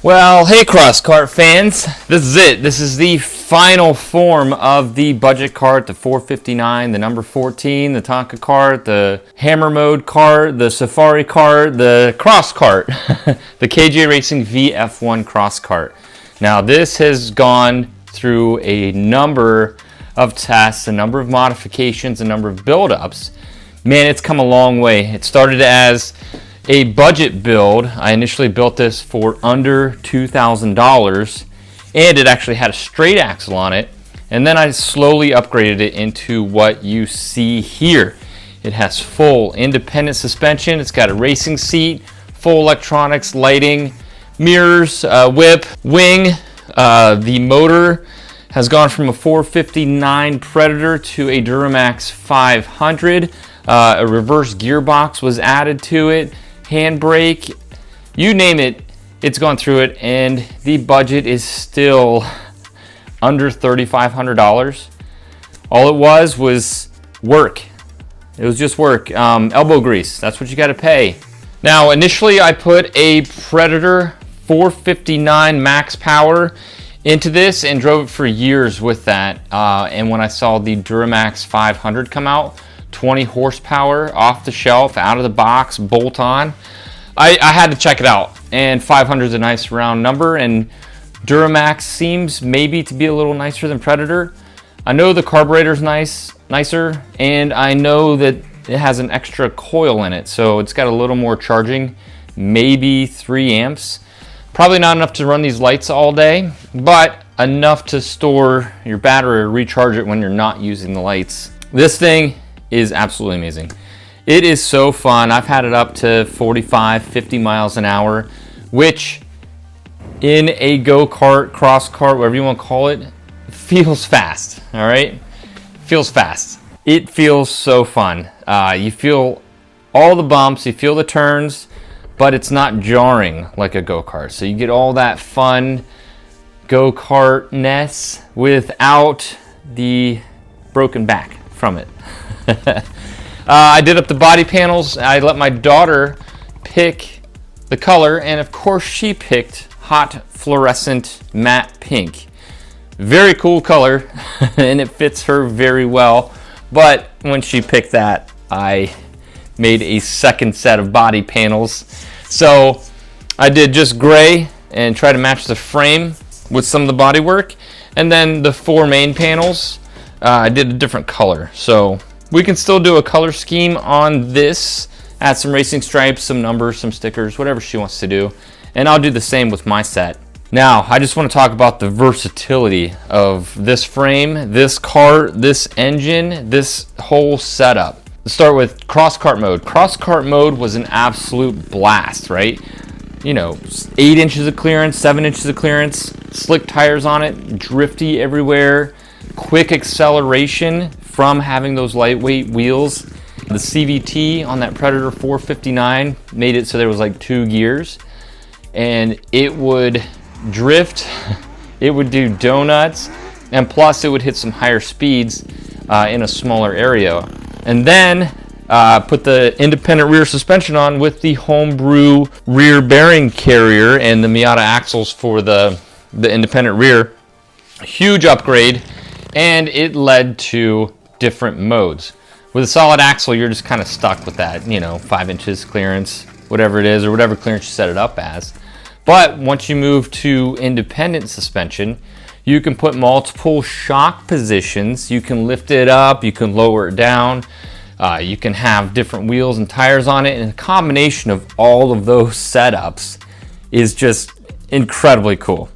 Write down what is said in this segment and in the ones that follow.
Well, hey Crosskart fans, this is it. This is the final form of the budget cart, the 459, the number 14, the Tonka cart, the hammer mode cart, the safari cart, the Crosskart, the KJ Racing VF1 Crosskart. Now this has gone through a number of tests, a number of modifications, a number of build-ups. Man, it's come a long way. It started as a budget build. I initially built this for under $2,000 and it actually had a straight axle on it, and then I slowly upgraded it into what you see here. It has full independent suspension, it's got a racing seat, full electronics, lighting, mirrors, whip, wing. The motor has gone from a 459 Predator to a Duramax 500. A reverse gearbox was added to it, handbrake, you name it, it's gone through it, and the budget is still under $3,500. All it was work. It was just work, elbow grease. That's what you got to pay. Now, initially I put a Predator 459 max power into this and drove it for years with that. And when I saw the Duramax 500 come out, 20 horsepower off the shelf, out of the box, bolt on, I had to check it out. And 500 is a nice round number, and Duramax seems maybe to be a little nicer than Predator. I know the carburetor's nicer, and I know that it has an extra coil in it, so it's got a little more charging, maybe 3 amps. Probably not enough to run these lights all day, but enough to store your battery or recharge it when you're not using the lights. This thing is absolutely amazing. It is so fun. I've had it up to 45, 50 miles an hour, which in a go-kart, cross-kart, whatever you want to call it, feels fast, all right? Feels fast. It feels so fun. You feel all the bumps, you feel the turns, but it's not jarring like a go-kart. So you get all that fun go-kartness without the broken back from it. I did up the body panels. I let my daughter pick the color, and of course she picked hot fluorescent matte pink. Very cool color and it fits her very well, but when she picked that, I made a second set of body panels. So I did just gray and try to match the frame with some of the body work, and then the 4 main panels I did a different color. So we can still do a color scheme on this, add some racing stripes, some numbers, some stickers, whatever she wants to do. And I'll do the same with my set. Now, I just want to talk about the versatility of this frame, this cart, this engine, this whole setup. Let's start with Crosskart mode. Crosskart mode was an absolute blast, right? You know, 8 inches of clearance, 7 inches of clearance, slick tires on it, drifty everywhere, quick acceleration from having those lightweight wheels. The CVT on that Predator 459 made it so there was like 2 gears, and it would drift, it would do donuts, and plus it would hit some higher speeds in a smaller area. And then put the independent rear suspension on with the homebrew rear bearing carrier and the Miata axles for the independent rear. Huge upgrade, and it led to different modes. With a solid axle, you're just kind of stuck with that, you know, 5 inches clearance, whatever it is, or whatever clearance you set it up as. But once you move to independent suspension, you can put multiple shock positions. You can lift it up, you can lower it down, you can have different wheels and tires on it, and a combination of all of those setups is just incredibly cool.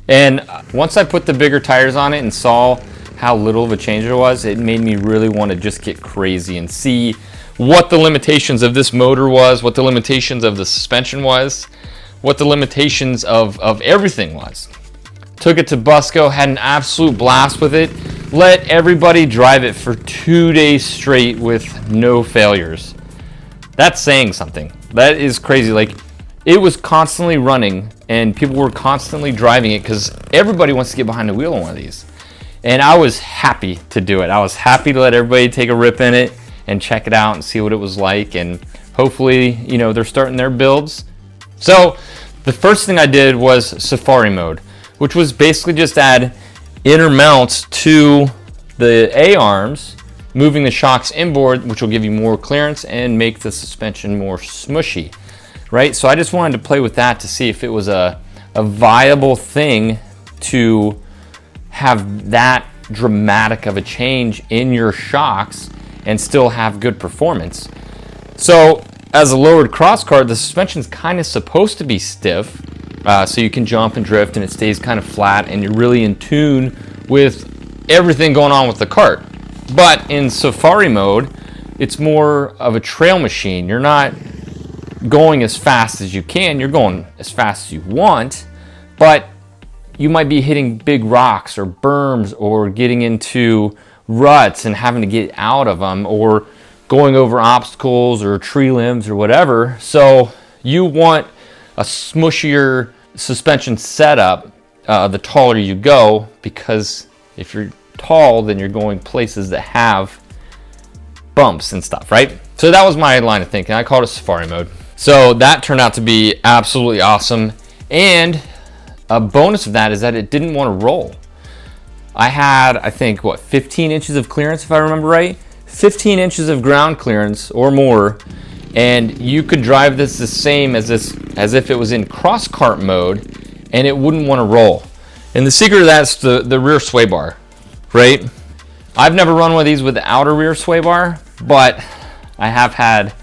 And once I put the bigger tires on it and saw how little of a change it was, it made me really want to just get crazy and see what the limitations of this motor was, what the limitations of the suspension was, what the limitations of everything was. Took it to Busco, had an absolute blast with it, let everybody drive it for 2 days straight with no failures. That's saying something. That is crazy. Like, it was constantly running and people were constantly driving it because everybody wants to get behind the wheel on one of these. And I was happy to do it. I was happy to let everybody take a rip in it and check it out and see what it was like. And hopefully, you know, they're starting their builds. So The first thing I did was Safari mode, which was basically just add inner mounts to the A-arms, moving the shocks inboard, which will give you more clearance and make the suspension more smushy, right? So I just wanted to play with that to see if it was a viable thing to have that dramatic of a change in your shocks and still have good performance. So as a lowered Crosskart, the suspension's kind of supposed to be stiff, so you can jump and drift and it stays kind of flat and you're really in tune with everything going on with the cart. But in Safari mode, it's more of a trail machine. You're not going as fast as you can, you're going as fast as you want, but you might be hitting big rocks or berms or getting into ruts and having to get out of them, or going over obstacles or tree limbs or whatever. So you want a smushier suspension setup the taller you go, because if you're tall, then you're going places that have bumps and stuff, right? So that was my line of thinking. I called it Safari mode. So that turned out to be absolutely awesome. And a bonus of that is that it didn't want to roll. I had, I think, 15 inches of clearance, if I remember right. 15 inches of ground clearance or more, and you could drive this the same as if it was in Crosskart mode, and it wouldn't want to roll. And the secret of that's the rear sway bar, right? I've never run one of these without a rear sway bar, but I have had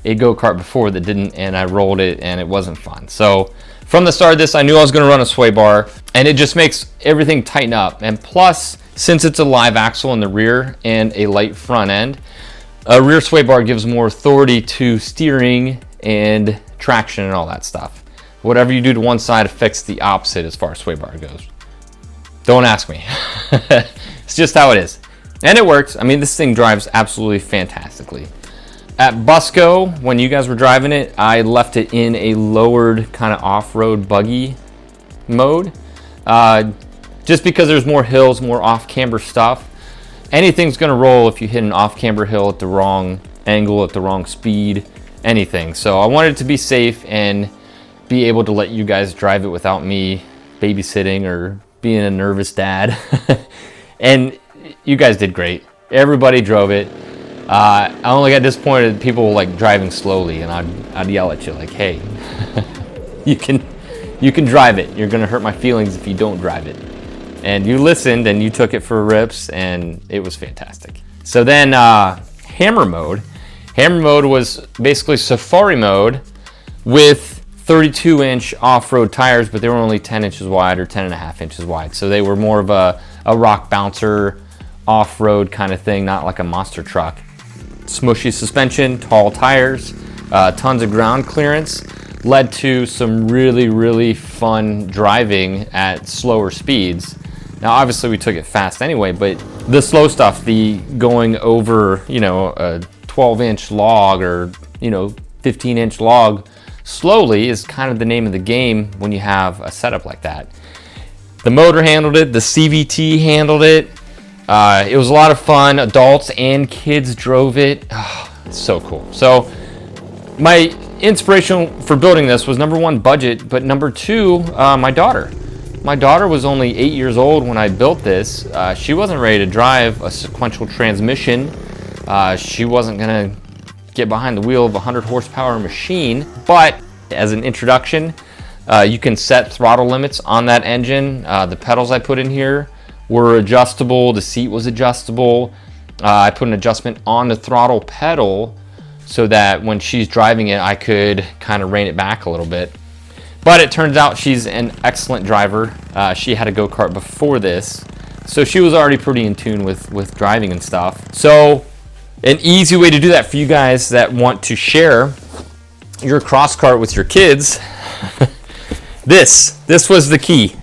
a go-kart before that didn't, and I rolled it and it wasn't fun. So from the start of this, I knew I was going to run a sway bar, and it just makes everything tighten up. And plus, since it's a live axle in the rear and a light front end, a rear sway bar gives more authority to steering and traction and all that stuff. Whatever you do to one side affects the opposite as far as sway bar goes. Don't ask me. It's just how it is. And it works. I mean, this thing drives absolutely fantastically. At Busco, when you guys were driving it, I left it in a lowered kind of off-road buggy mode. Just because there's more hills, more off-camber stuff. Anything's gonna roll if you hit an off-camber hill at the wrong angle, at the wrong speed, anything. So I wanted it to be safe and be able to let you guys drive it without me babysitting or being a nervous dad. And you guys did great. Everybody drove it. I only got disappointed at people like driving slowly, and I'd yell at you like, hey, you can drive it. You're gonna hurt my feelings if you don't drive it. And you listened and you took it for rips, and it was fantastic. So then Hammer mode. Hammer mode was basically Safari mode with 32-inch off-road tires, but they were only 10 inches wide or 10.5 inches wide. So they were more of a rock bouncer off-road kind of thing, not like a monster truck. Smushy suspension, tall tires, tons of ground clearance, led to some really, really fun driving at slower speeds. Now, obviously we took it fast anyway, but the slow stuff, the going over, a 12-inch log or, 15-inch log slowly is kind of the name of the game when you have a setup like that. The motor handled it, the CVT handled it. It was a lot of fun. Adults and kids drove it. Oh, it's so cool. So my inspiration for building this was number one, budget, but number two, my daughter. My daughter was only 8 years old when I built this. She wasn't ready to drive a sequential transmission. She wasn't gonna get behind the wheel of a 100 horsepower machine, but as an introduction, you can set throttle limits on that engine. The pedals I put in here were adjustable, the seat was adjustable. I put an adjustment on the throttle pedal so that when she's driving it, I could kind of rein it back a little bit. But it turns out she's an excellent driver. She had a go-kart before this, so she was already pretty in tune with driving and stuff. So an easy way to do that for you guys that want to share your Crosskart with your kids, this was the key.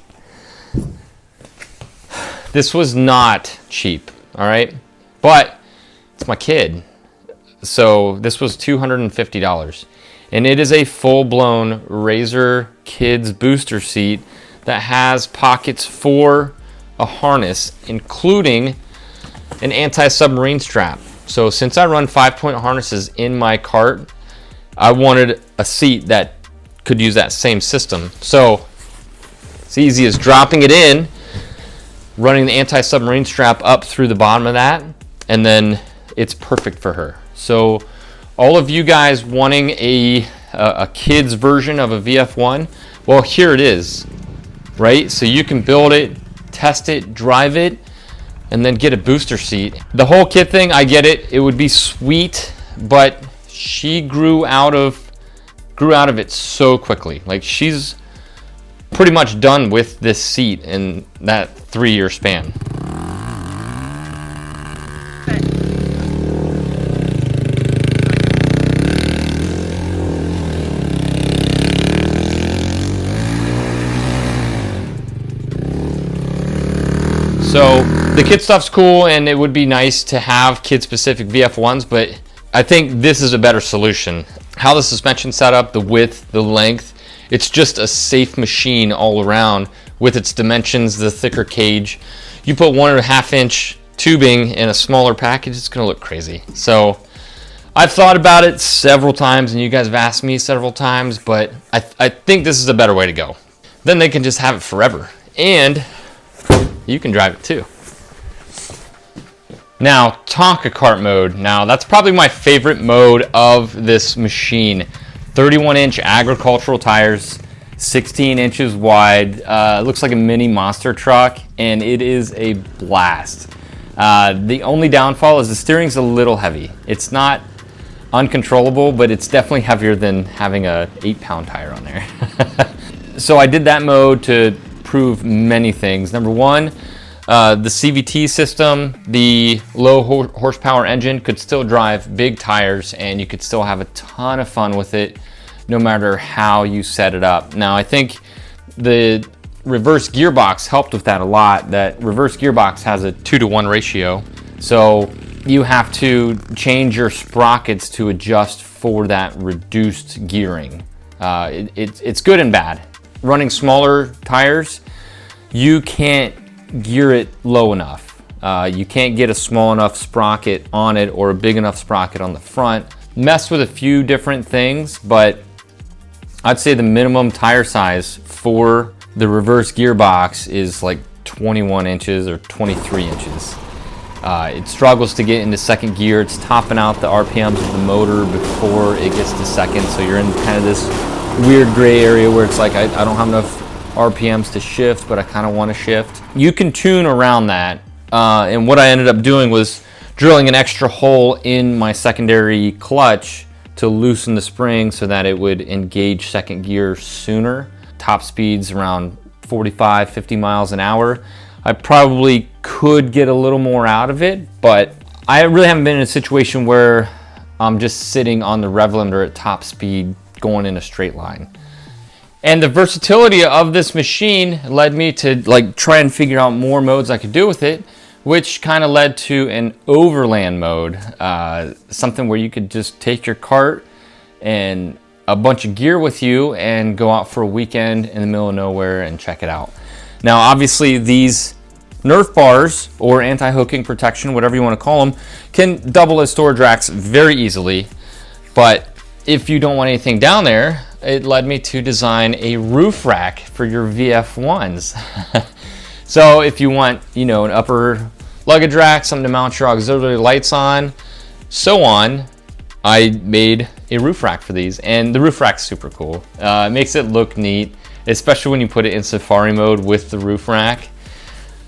This was not cheap, all right? But it's my kid. So this was $250. And it is a full-blown Razor Kids booster seat that has pockets for a harness, including an anti-submarine strap. So since I run 5-point harnesses in my cart, I wanted a seat that could use that same system. So it's easy as dropping it in, running the anti-submarine strap up through the bottom of that, and then it's perfect for her. So all of you guys wanting a kid's version of a VF1, well, here it is, right? So you can build it, test it, drive it, and then get a booster seat. The whole kit thing, I get it. It would be sweet, but she grew out of it so quickly. Like, she's pretty much done with this seat in that 3-year span. So the kid stuff's cool, and it would be nice to have kid-specific VF1s, but I think this is a better solution. How the suspension set up, the width, the length, it's just a safe machine all around with its dimensions, the thicker cage. You put 1.5-inch tubing in a smaller package, it's gonna look crazy. So I've thought about it several times, and you guys have asked me several times, but I think this is a better way to go. Then they can just have it forever, and you can drive it too. Now, Tonka cart mode. Now, that's probably my favorite mode of this machine. 31-inch agricultural tires, 16 inches wide. Looks like a mini monster truck, and it is a blast. The only downfall is the steering's a little heavy. It's not uncontrollable, but it's definitely heavier than having a 8-pound tire on there. So I did that mode to prove many things. Number one, the CVT system, the low horsepower engine could still drive big tires, and you could still have a ton of fun with it no matter how you set it up. Now, I think the reverse gearbox helped with that a lot. That reverse gearbox has a 2-to-1 ratio, so you have to change your sprockets to adjust for that reduced gearing. It's good and bad. Running smaller tires, you can't gear it low enough. You can't get a small enough sprocket on it or a big enough sprocket on the front. Mess with a few different things, but I'd say the minimum tire size for the reverse gearbox is like 21 inches or 23 inches. It struggles to get into second gear. It's topping out the RPMs of the motor before it gets to second, so you're in kind of this weird gray area where it's like I don't have enough RPMs to shift, but I kind of want to shift. You can tune around that, and what I ended up doing was drilling an extra hole in my secondary clutch to loosen the spring so that it would engage second gear sooner. Top speeds around 45, 50 miles an hour. I probably could get a little more out of it, but I really haven't been in a situation where I'm just sitting on the rev limiter at top speed going in a straight line. And the versatility of this machine led me to try and figure out more modes I could do with it, which kind of led to an overland mode, something where you could just take your cart and a bunch of gear with you and go out for a weekend in the middle of nowhere and check it out. Now, obviously, these Nerf bars, or anti-hooking protection, whatever you want to call them, can double as storage racks very easily. But if you don't want anything down there, it led me to design a roof rack for your VF1s. So if you want, an upper luggage rack, something to mount your auxiliary lights on, so on, I made a roof rack for these, and the roof rack's super cool. It makes it look neat, especially when you put it in safari mode with the roof rack.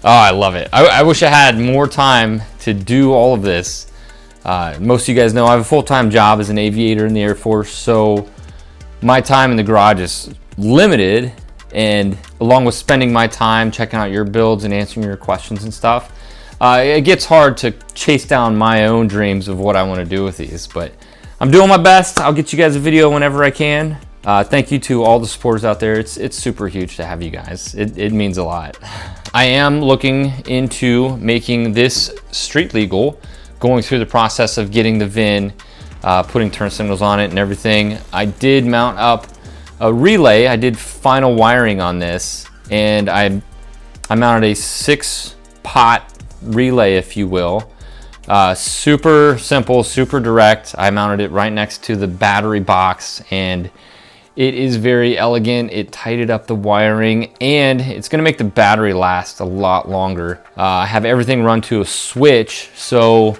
Oh, I love it. I wish I had more time to do all of this. Most of you guys know I have a full-time job as an aviator in the Air Force, so my time in the garage is limited, and along with spending my time checking out your builds and answering your questions and stuff, it gets hard to chase down my own dreams of what I want to do with these, but I'm doing my best. I'll get you guys a video whenever I can. Thank you to all the supporters out there. It's super huge to have you guys. It means a lot. I am looking into making this street legal, going through the process of getting the VIN, putting turn signals on it and everything. I did mount up a relay. I did final wiring on this, and I mounted a 6-pot relay, if you will. Super simple, super direct. I mounted it right next to the battery box, and It is very elegant. It tightened up the wiring, and it's gonna make the battery last a lot longer. I have everything run to a switch, so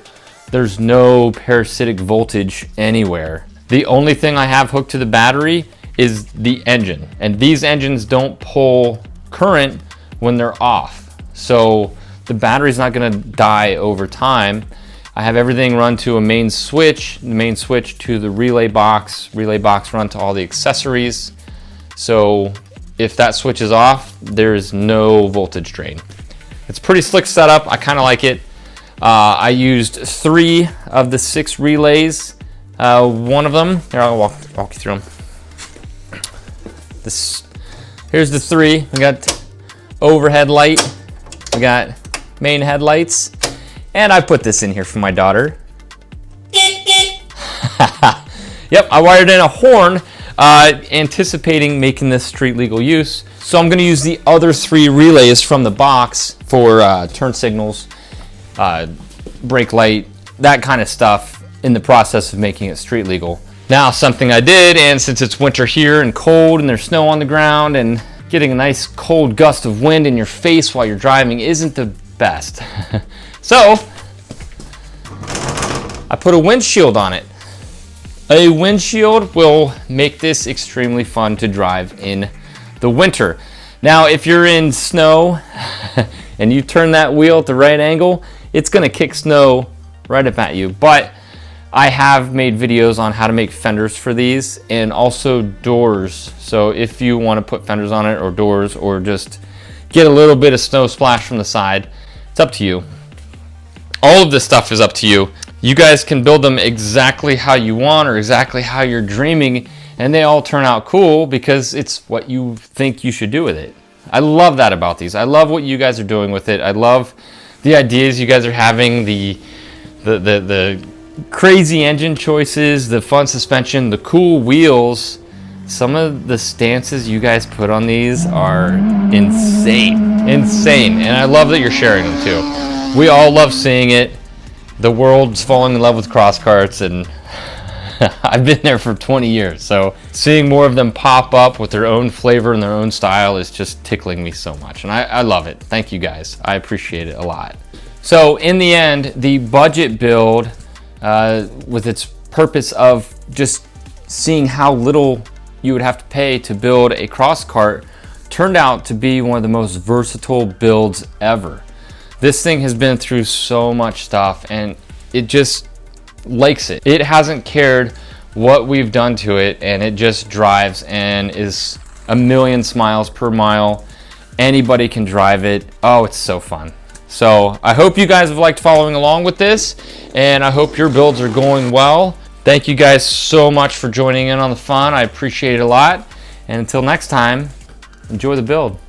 there's no parasitic voltage anywhere. The only thing I have hooked to the battery is the engine, and these engines don't pull current when they're off. So the battery's not gonna die over time. I have everything run to a main switch, the main switch to the relay box run to all the accessories. So if that switch is off, there's no voltage drain. It's a pretty slick setup. I kind of like it. I used 3 of the 6 relays. One of them, here I'll walk you through them. Here's the 3. We got overhead light, we got main headlights, and I put this in here for my daughter. Yep, I wired in a horn, anticipating making this street legal use. So I'm gonna use the other 3 relays from the box for turn signals, brake light, that kind of stuff in the process of making it street legal. Now, something I did, and since it's winter here and cold and there's snow on the ground, and getting a nice cold gust of wind in your face while you're driving isn't the best. So I put a windshield on it. A windshield will make this extremely fun to drive in the winter. Now, if you're in snow and you turn that wheel at the right angle, it's gonna kick snow right up at you. But I have made videos on how to make fenders for these, and also doors. So if you want to put fenders on it, or doors, or just get a little bit of snow splash from the side, it's up to you. All of this stuff is up to you. You guys can build them exactly how you want, or exactly how you're dreaming, and they all turn out cool because it's what you think you should do with it. I love that about these. I love what you guys are doing with it. I love the ideas you guys are having, the crazy engine choices, the fun suspension, the cool wheels. Some of the stances you guys put on these are insane, and I love that you're sharing them too. We all love seeing it. The world's falling in love with crosskarts, and I've been there for 20 years, so seeing more of them pop up with their own flavor and their own style is just tickling me so much, and I love it. Thank you guys. I appreciate it a lot. So in the end, the budget build, with its purpose of just seeing how little you would have to pay to build a Crosskart, turned out to be one of the most versatile builds ever. This thing has been through so much stuff, and it just likes it. It hasn't cared what we've done to it, and it just drives and is a million smiles per mile. Anybody can drive it. Oh, it's so fun. So I hope you guys have liked following along with this, and I hope your builds are going well. Thank you guys so much for joining in on the fun. I appreciate it a lot. And until next time, enjoy the build.